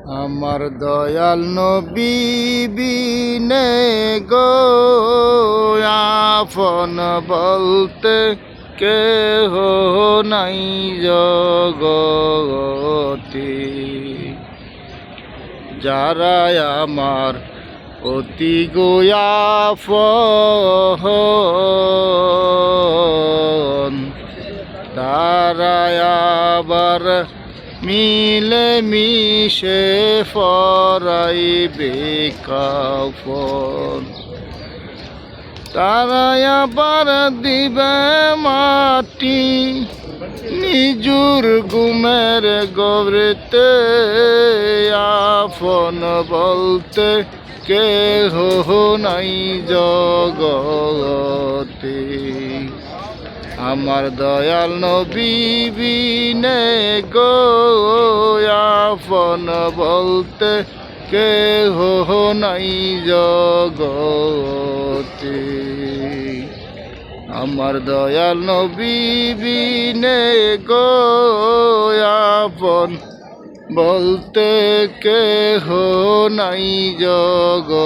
আমার দয়াল নবী বিনে গো আপন বলতে কেহ নাই জগতে। যারা আমার অতি গোয়াফন তারা আবার মিলে মিশে ফরাইবে কাফন। তারা আবার দিবে মাটি নিজুর গুমের গবরেতে। আপন বলতে কেহ নাই জগতে। আমার দয়াল নবী বিনে গো আপন বলতে কেহ নাই জগতে। আমার দয়াল নবী বিনে গো আপন বলতে কেহ নাই জগতে।